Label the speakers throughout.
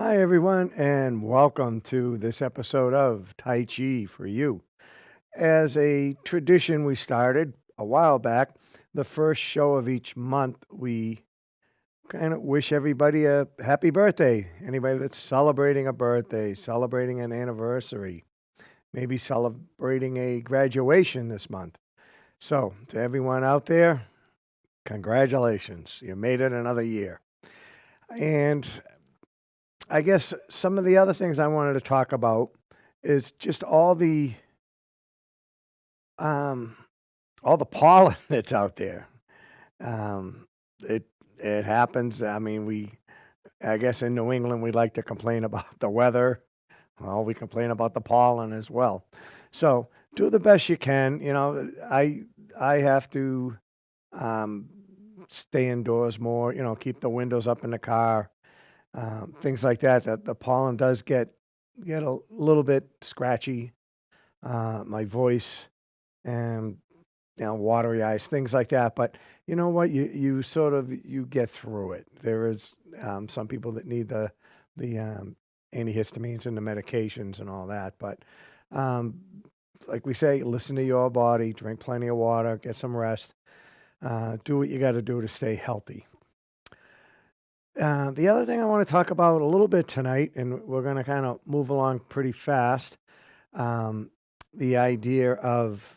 Speaker 1: Hi, everyone, and welcome to this episode of Tai Chi For You. As a tradition we started a while back, the first show of each month, we kind of wish everybody a happy birthday. Anybody that's celebrating a birthday, celebrating an anniversary, maybe celebrating a graduation this month. So, to everyone out there, congratulations. You made it another year. And I guess some of the other things I wanted to talk about is just um, all the pollen that's out there. Um, it it happens. I mean, I guess in New England we like to complain about the weather. Well, we complain about the pollen as well. So do the best you can. I have to um, stay indoors more. Keep the windows up in the car. Things like that. That the pollen does get a little bit scratchy. My voice and watery eyes, things like that. But you know what? You sort of you get through it. There is some people that need the antihistamines and the medications and all that. But um, like we say, listen to your body, drink plenty of water, get some rest, do what you got to do to stay healthy. The other thing I want to talk about a little bit tonight, and we're going to kind of move along pretty fast. Um, the idea of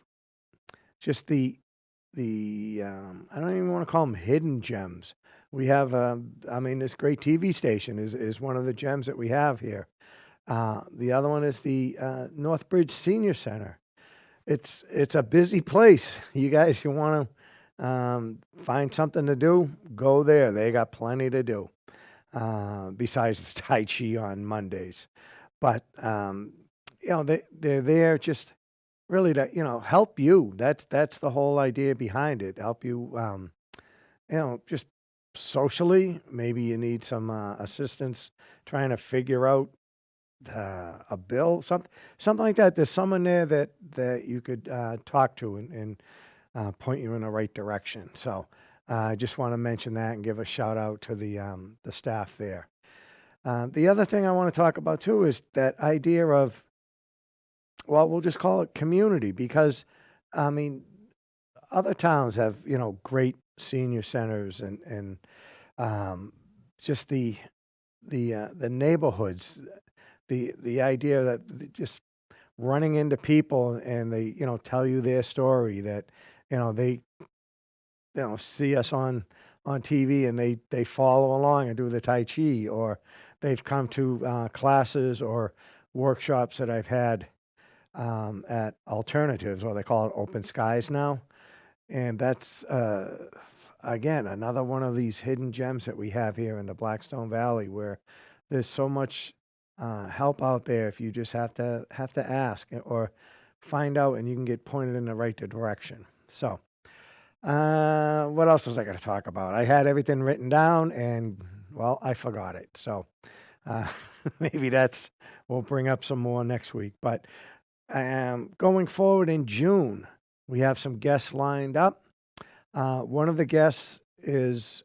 Speaker 1: just the I don't even want to call them hidden gems. We have, I mean, this great TV station is one of the gems that we have here. The other one is the Northbridge Senior Center. It's a busy place. You guys, you want to find something to do? Go there. They got plenty to do. Besides the Tai Chi on Mondays, but they're there just really to help you. That's the whole idea behind it. Help you, just socially. Maybe you need some assistance trying to figure out a bill, something like that. There's someone there that you could talk to and point you in the right direction. So I just want to mention that and give a shout out to the staff there. The other thing I want to talk about too is that idea of, well, we'll just call it community because, I mean, other towns have great senior centers and um, just the neighborhoods, the idea that just running into people and they tell you their story that they see us on TV and they follow along and do the Tai Chi, or they've come to classes or workshops that I've had at alternatives, or they call it open skies now. And that's, again, another one of these hidden gems that we have here in the Blackstone Valley where there's so much help out there if you just have to ask or find out and you can get pointed in the right direction. So, what else was I going to talk about? I had everything written down and, well, I forgot it. So, uh, maybe we'll bring up some more next week. But going forward in June, we have some guests lined up. One of the guests is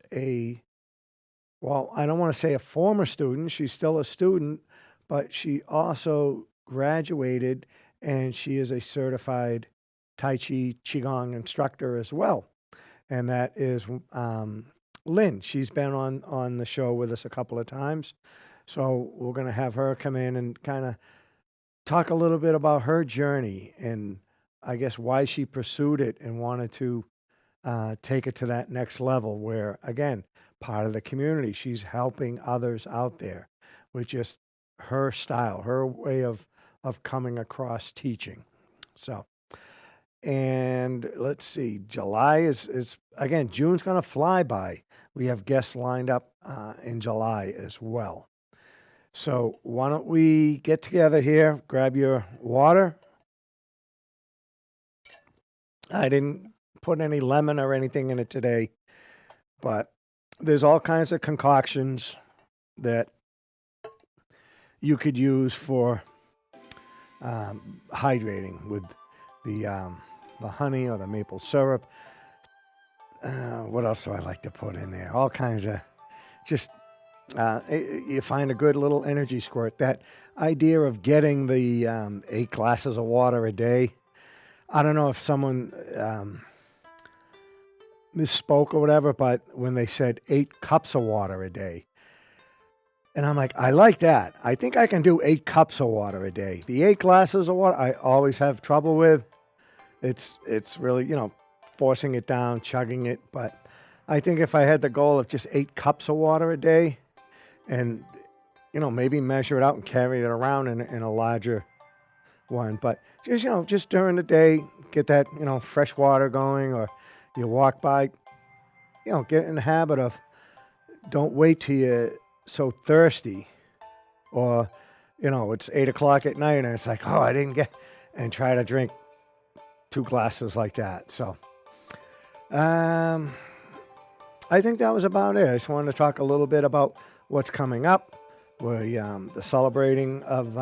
Speaker 1: well, I don't want to say a former student. She's still a student, but she also graduated and she is a certified Tai Chi Qigong instructor as well. And that is Lynn. She's been on the show with us a couple of times. So we're going to have her come in and kind of talk a little bit about her journey and I guess why she pursued it and wanted to take it to that next level where, again, part of the community, she's helping others out there with just her style, her way of coming across teaching. So, and let's see, July is again, June's going to fly by. We have guests lined up in July as well. So why don't we get together here, grab your water. I didn't put any lemon or anything in it today, but there's all kinds of concoctions that you could use for hydrating with the honey or the maple syrup. What else do I like to put in there? All kinds of just. You find a good little energy squirt. That idea of getting the 8 glasses of water a day. I don't know if someone misspoke or whatever, but when they said 8 cups of water a day, and I'm like, I like that. I think I can do 8 cups of water a day. The 8 glasses of water, I always have trouble with. It's really, forcing it down, chugging it. But I think if I had the goal of just 8 cups of water a day, and maybe measure it out and carry it around in a larger one, but just during the day, get that fresh water going, or you walk by, get in the habit of don't wait till you're so thirsty, or it's 8 o'clock at night and it's like, oh, I didn't get, and try to drink 2 glasses like that. So um I think that was about it. I just wanted to talk a little bit about what's coming up. We the celebrating of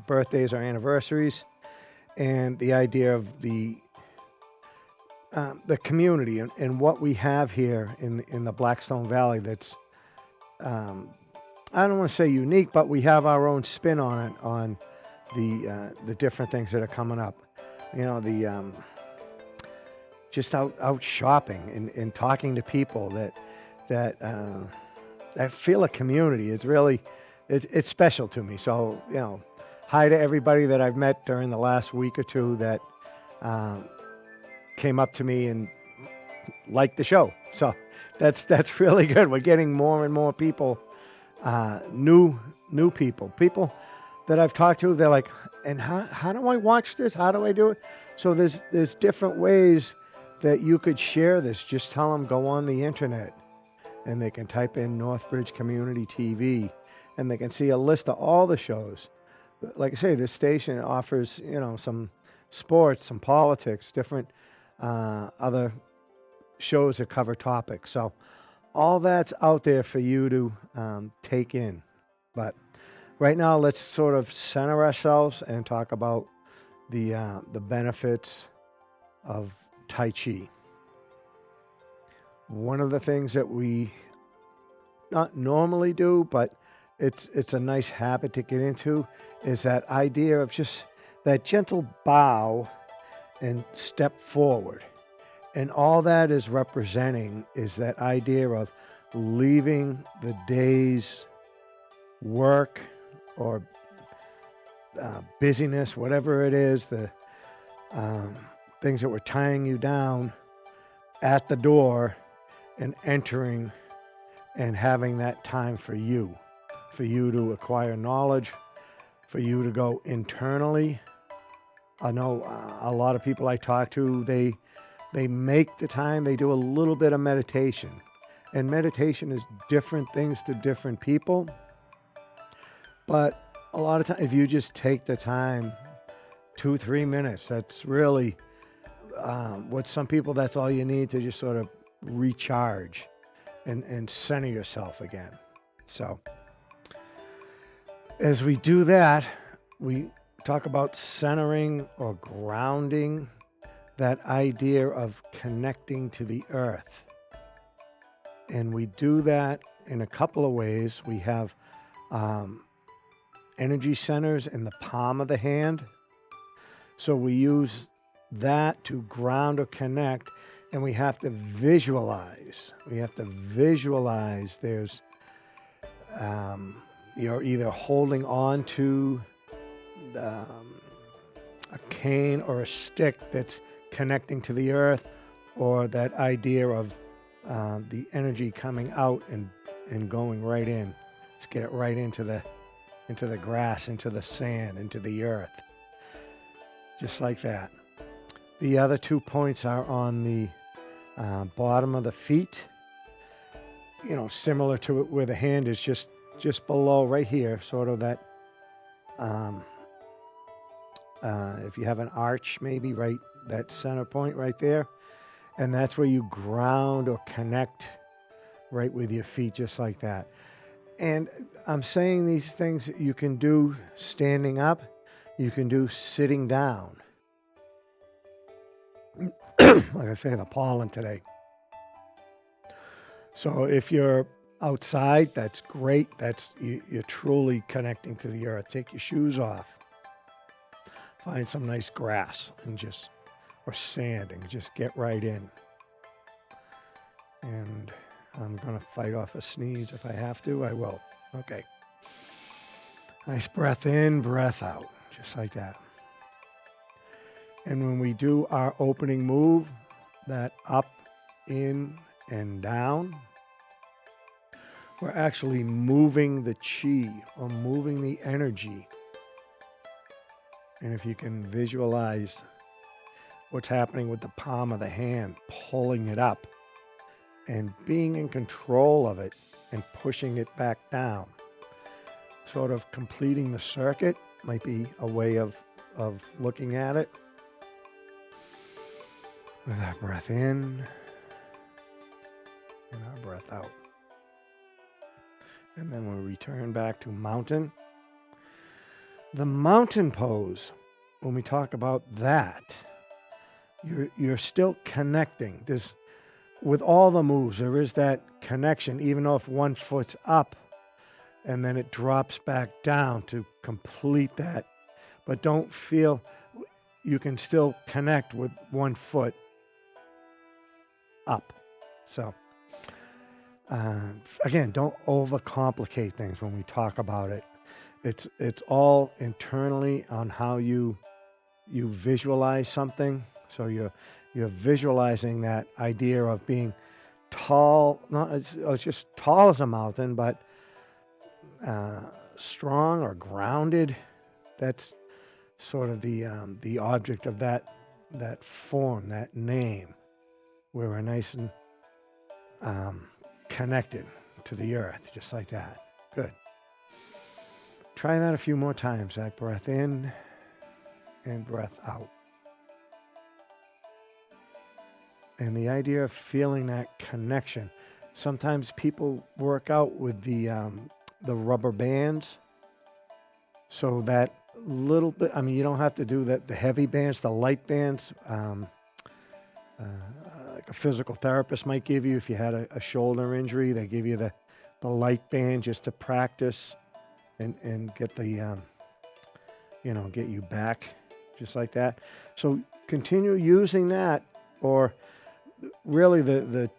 Speaker 1: birthdays or anniversaries, and the idea of the community, and what we have here in the Blackstone Valley. That's I don't want to say unique, but we have our own spin on it, on the different things that are coming up. The just out shopping, and talking to people that feel a community. It's really it's special to me. So hi to everybody that I've met during the last week or two that um, came up to me and liked the show. So that's really good. We're getting more and more people, new people that I've talked to. They're like, and how do I watch this? How do I do it? So there's different ways that you could share this. Just tell them, go on the internet, and they can type in Northbridge Community TV, and they can see a list of all the shows. Like I say, this station offers some sports, some politics, different other shows that cover topics. So all that's out there for you to take in. But right now, let's sort of center ourselves and talk about the benefits of Tai Chi. One of the things that we not normally do, but it's a nice habit to get into, is that idea of just that gentle bow and step forward. And all that is representing is that idea of leaving the day's work or busyness, whatever it is, the um, things that were tying you down, at the door, and entering and having that time for you to acquire knowledge, for you to go internally. I know a lot of people I talk to, they make the time, they do a little bit of meditation. And meditation is different things to different people. But a lot of times, if you just take the time, 2-3 minutes, that's really what some people, that's all you need to just sort of recharge and center yourself again. So as we do that, we talk about centering or grounding, that idea of connecting to the earth. And we do that in a couple of ways. We have energy centers in the palm of the hand. So we use that to ground or connect, and we have to visualize. There's you're either holding on to a cane or a stick that's connecting to the earth, or that idea of the energy coming out and going right in. Let's get it right into the grass, into the sand, into the earth, just like that. The other 2 points are on the bottom of the feet. Similar to it, where the hand is just below, right here, sort of that. If you have an arch, maybe right, that center point right there, and that's where you ground or connect, right with your feet, just like that. And I'm saying these things you can do standing up, you can do sitting down. Like I say, the pollen today. So if you're outside, that's great. You're truly connecting to the earth. Take your shoes off. Find some nice grass or sand and just get right in. And I'm going to fight off a sneeze if I have to. I will. Okay. Nice breath in, breath out, just like that. And when we do our opening move, that up, in, and down, we're actually moving the chi or moving the energy. And if you can visualize what's happening with the palm of the hand, pulling it up and being in control of it and pushing it back down, sort of completing the circuit might be a way of looking at it. With our breath in and our breath out. And then we'll return back to mountain. The mountain pose, when we talk about that, you're still connecting. With all the moves, there is that connection, even though if one foot's up and then it drops back down to complete that. But don't feel, you can still connect with one foot up. So, again, don't overcomplicate things when we talk about it. It's all internally on how you visualize something. So you're visualizing that idea of being tall, not it's just tall as a mountain, but strong or grounded. That's sort of the object of that form, that name, where we're nice and connected to the earth, just like that. Good. Try that a few more times. That breath in and breath out. And the idea of feeling that connection. Sometimes people work out with the rubber bands. So that little bit, I mean, you don't have to do the heavy bands, the light bands, like a physical therapist might give you if you had a shoulder injury. They give you the light band just to practice and get the, get you back just like that. So continue using that, or really the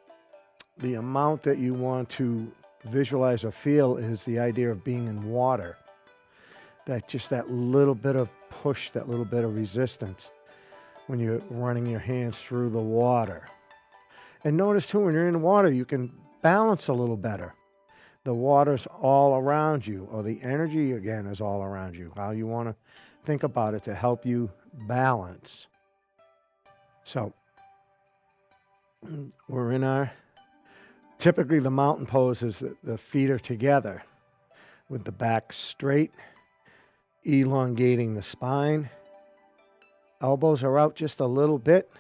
Speaker 1: amount that you want to visualize or feel is the idea of being in water. That little bit of push, that little bit of resistance when you're running your hands through the water. And notice too, when you're in the water, you can balance a little better. The water's all around you, or the energy, again, is all around you. How you want to think about it to help you balance. So, we're in typically the mountain pose is the feet are together with the back straight, elongating the spine. Elbows are out just a little bit.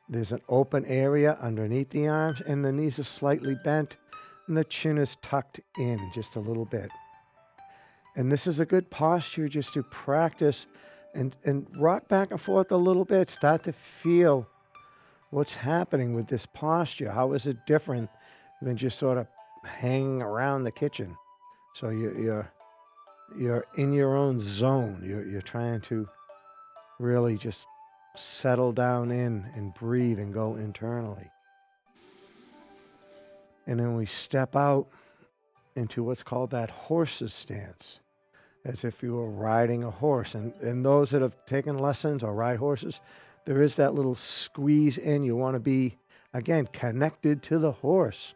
Speaker 1: There's an open area underneath the arms, and the knees are slightly bent, and the chin is tucked in just a little bit. And this is a good posture just to practice and rock back and forth a little bit. Start to feel what's happening with this posture. How is it different than just sort of hanging around the kitchen? So you're in your own zone. You're trying to really just settle down in and breathe and go internally. And then we step out into what's called that horse's stance, as if you were riding a horse. And those that have taken lessons or ride horses, there is that little squeeze in. You want to be, again, connected to the horse.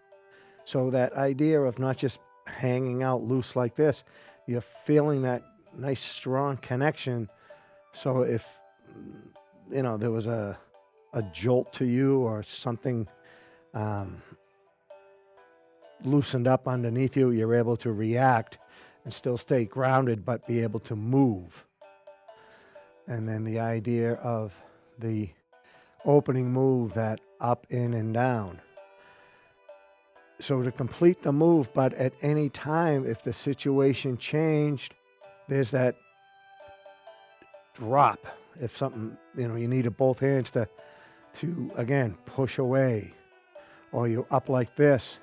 Speaker 1: So that idea of not just hanging out loose like this, you're feeling that nice, strong connection. So if, there was a jolt to you or something loosened up underneath you, you're able to react and still stay grounded, but be able to move. And then the idea of the opening move, that up, in, and down. So to complete the move, but at any time, if the situation changed, there's that drop. If something, you needed both hands to again, push away, or you're up like this,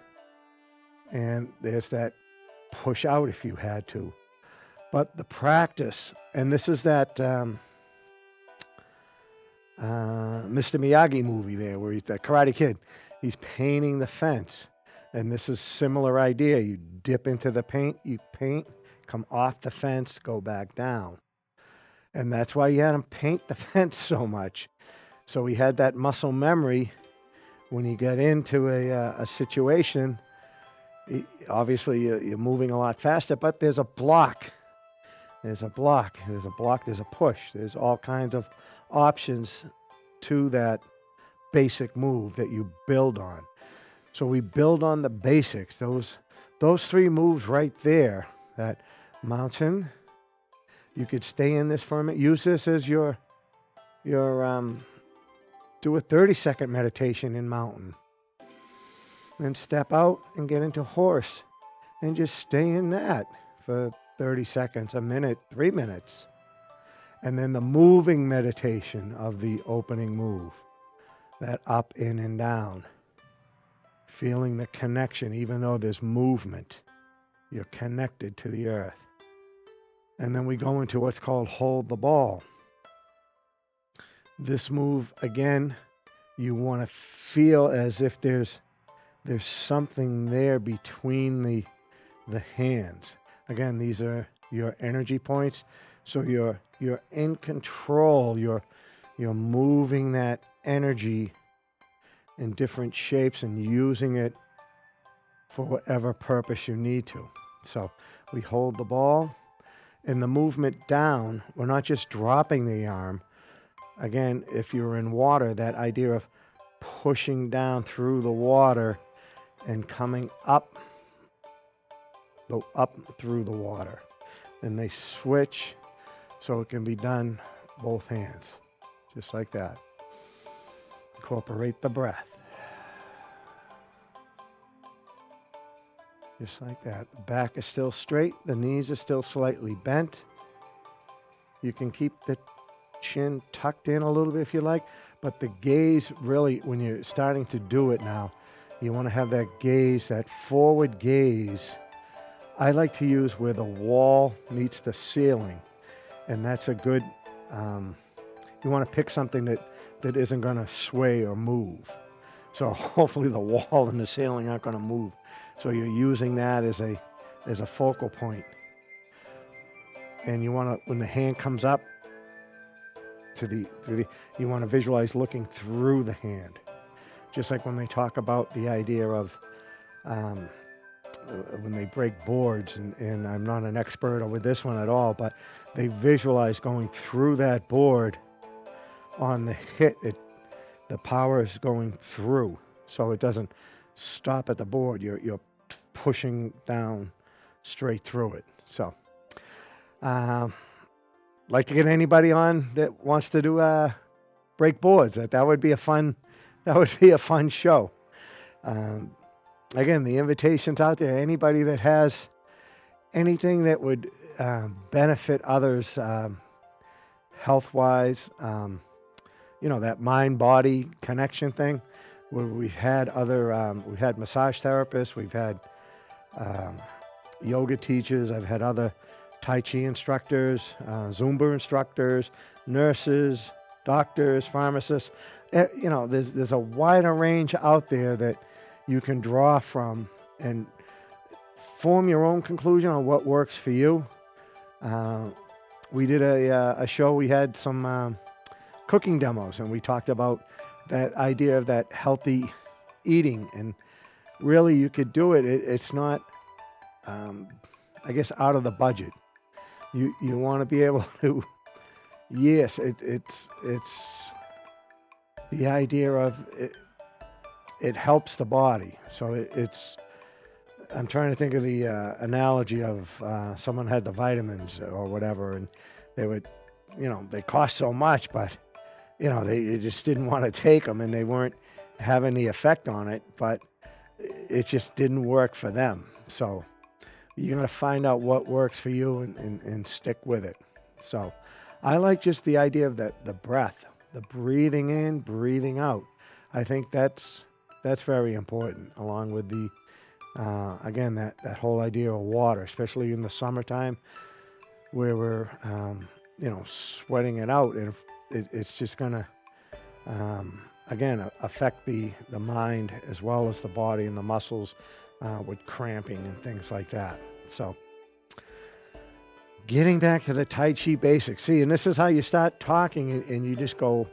Speaker 1: And there's that push out if you had to. But the practice, and this is that Mr. Miyagi movie there where the Karate Kid, he's painting the fence. And this is similar idea. You dip into the paint, you paint, come off the fence, go back down. And that's why you had him paint the fence so much. So he had that muscle memory when you get into a situation. Obviously, you're moving a lot faster, but there's a block. There's a block. There's a block. There's a push. There's all kinds of options to that basic move that you build on. So we build on the basics. Those three moves right there. That mountain. You could stay in this for a minute. Use this as your do a 30-second meditation in mountain. Then step out and get into horse and just stay in that for 30 seconds, a minute, 3 minutes. And then the moving meditation of the opening move, that up, in, and down. Feeling the connection, even though there's movement, you're connected to the earth. And then we go into what's called hold the ball. This move, again, you want to feel as if there's something there between the hands. Again, these are your energy points. So you're in control. You're moving that energy in different shapes and using it for whatever purpose you need to. So we hold the ball. In the movement down, we're not just dropping the arm. Again, if you're in water, that idea of pushing down through the water and coming up through the water. Then they switch so it can be done both hands, just like that. Incorporate the breath. Just like that. The back is still straight. The knees are still slightly bent. You can keep the chin tucked in a little bit if you like, but the gaze really, when you're starting to do it now, you want to have that gaze, that forward gaze. I like to use where the wall meets the ceiling, and that's a good, you want to pick something that isn't going to sway or move. So hopefully the wall and the ceiling aren't going to move. So you're using that as a focal point. And you want to, when the hand comes up you want to visualize looking through the hand. Just like when they talk about the idea of when they break boards, and I'm not an expert with this one at all, but they visualize going through that board on the hit. The power is going through, so it doesn't stop at the board. You're pushing down straight through it. So, like to get anybody on that wants to do break boards. That would be a fun show. Again, the invitation's out there. Anybody that has anything that would benefit others health-wise, that mind-body connection thing. Where we've had we've had massage therapists, we've had yoga teachers, I've had other Tai Chi instructors, Zumba instructors, nurses, doctors, pharmacists. There's a wider range out there that you can draw from and form your own conclusion on what works for you. We did a show, we had some cooking demos, and we talked about that idea of that healthy eating, and really you could do it. It's not, I guess, out of the budget. You want to be able to, yes, it's the idea of it. It helps the body. So it's. I'm trying to think of the analogy of someone had the vitamins or whatever, and they would, they cost so much, but they just didn't want to take them, and they weren't having the effect on it, but it just didn't work for them. So you're going to find out what works for you and stick with it. So I like just the idea of the breath, the breathing in, breathing out. I think that's very important, along with the Again, that whole idea of water, especially in the summertime where we're, sweating it out, and it's just going to, again, affect the mind as well as the body and the muscles with cramping and things like that. So getting back to the Tai Chi basics. See, and this is how you start talking, and you just go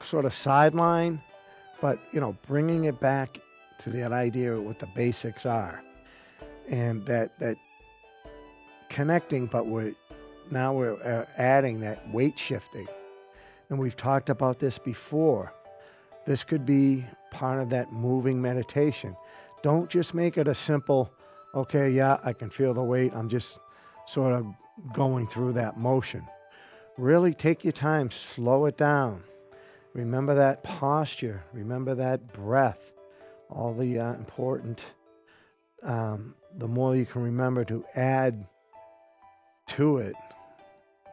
Speaker 1: sort of sideline, but, bringing it back to that idea of what the basics are. And that connecting, but we're adding that weight shifting. And we've talked about this before. This could be part of that moving meditation. Don't just make it a simple, okay, yeah, I can feel the weight. I'm just sort of going through that motion. Really take your time, slow it down. Remember that posture. Remember that breath. All the important, the more you can remember to add to it.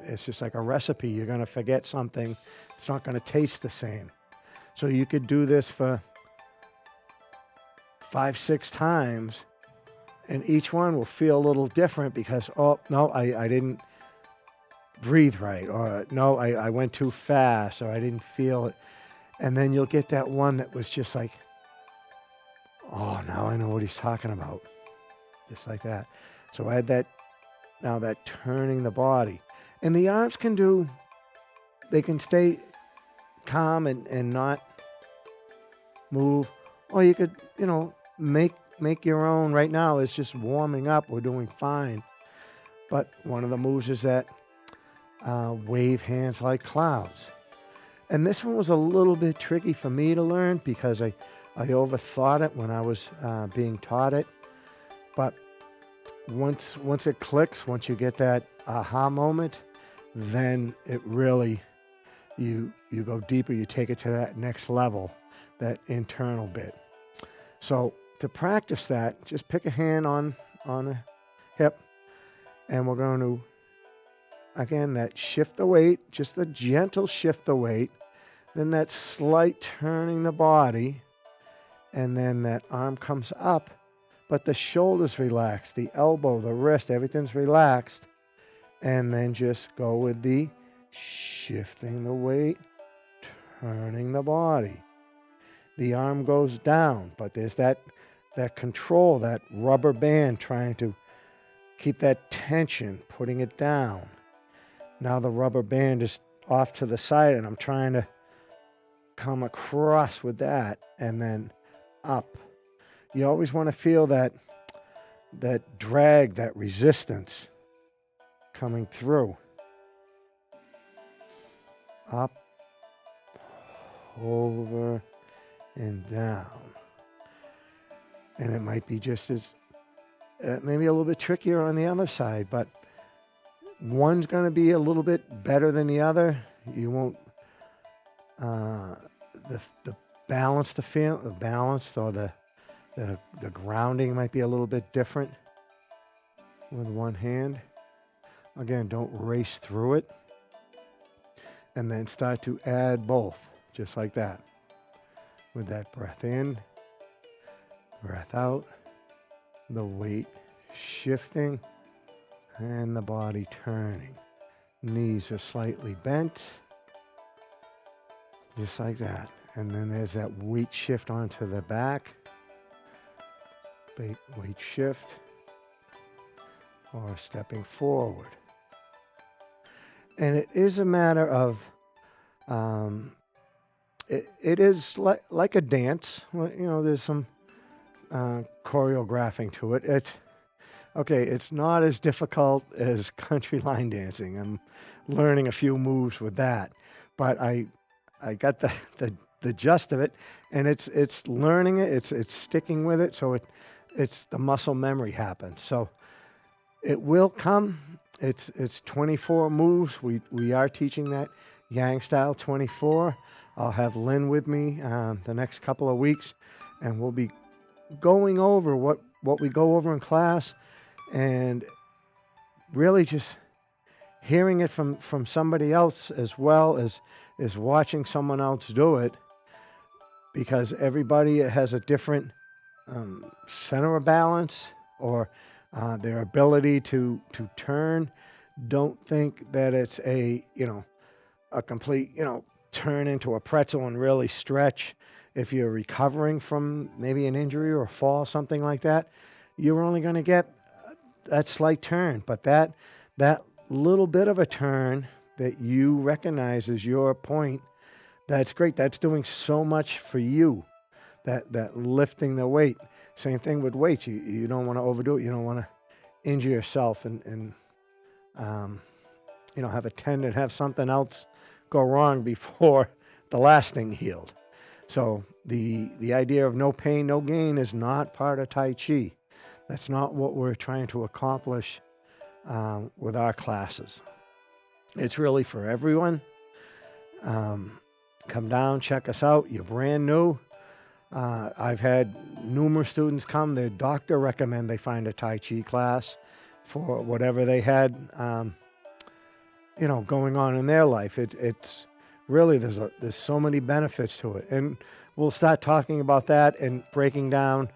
Speaker 1: It's just like a recipe. You're going to forget something. It's not going to taste the same. So you could do this for 5, 6 times, and each one will feel a little different because, oh, no, I didn't breathe right, or no, I went too fast, or I didn't feel it. And then you'll get that one that was just like, oh, now I know what he's talking about. Just like that. So add that, now that turning the body. And the arms they can stay calm and not move. Or you could, make your own. Right now it's just warming up. We're doing fine. But one of the moves is that wave hands like clouds. And this one was a little bit tricky for me to learn because I overthought it when I was being taught it. But once it clicks, once you get that aha moment, then it really, you go deeper, you take it to that next level, that internal bit. So to practice that, just pick a hand on a hip, and we're going to, again, that shift the weight, just a gentle shift the weight, then that slight turning the body, and then that arm comes up, but the shoulders relaxed, the elbow, the wrist, everything's relaxed. And then just go with the shifting the weight, turning the body. The arm goes down, but there's that control, that rubber band trying to keep that tension, putting it down. Now the rubber band is off to the side, and I'm trying to come across with that, and then up. You always want to feel that drag, that resistance coming through. Up, over, and down. And it might be just as, maybe a little bit trickier on the other side, but one's going to be a little bit better than the other. You won't, the balance, the balance or the grounding might be a little bit different with one hand. Again, don't race through it. And then start to add both, just like that. With that breath in, breath out, the weight shifting, and the body turning. Knees are slightly bent, just like that. And then there's that weight shift onto the back. Weight shift, or stepping forward. And it is a matter of, it is like a dance. There's some choreographing to it. It's not as difficult as country line dancing. I'm learning a few moves with that, but I got the gist of it, and it's learning it. It's sticking with it. So it's the muscle memory happens. So it will come. It's 24 moves. We are teaching that Yang style 24. I'll have Lynn with me the next couple of weeks, and we'll be going over what we go over in class, and really just hearing it from somebody else as well as watching someone else do it, because everybody has a different center of balance or their ability to turn. Don't think that it's a complete turn into a pretzel and really stretch. If you're recovering from maybe an injury or a fall, something like that, you're only going to get that slight turn. But that little bit of a turn that you recognize as your point, that's great. That's doing so much for you. That lifting the weight. Same thing with weights. You don't want to overdo it. You don't want to injure yourself and um, have a tendon, have something else go wrong before the last thing healed. So the idea of no pain, no gain is not part of Tai Chi. That's not what we're trying to accomplish with our classes. It's really for everyone. Come down, check us out. You're brand new. I've had numerous students come. Their doctor recommend they find a Tai Chi class for whatever they had, going on in their life. It's really there's so many benefits to it, and we'll start talking about that and breaking down,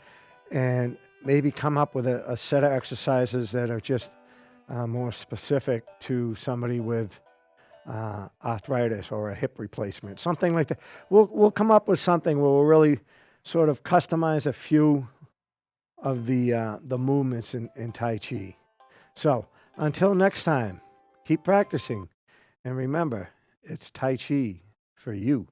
Speaker 1: and maybe come up with a set of exercises that are just more specific to somebody with arthritis or a hip replacement, something like that. We'll come up with something where we'll really sort of customize a few of the movements in Tai Chi. So until next time, keep practicing, and remember, it's Tai Chi for you.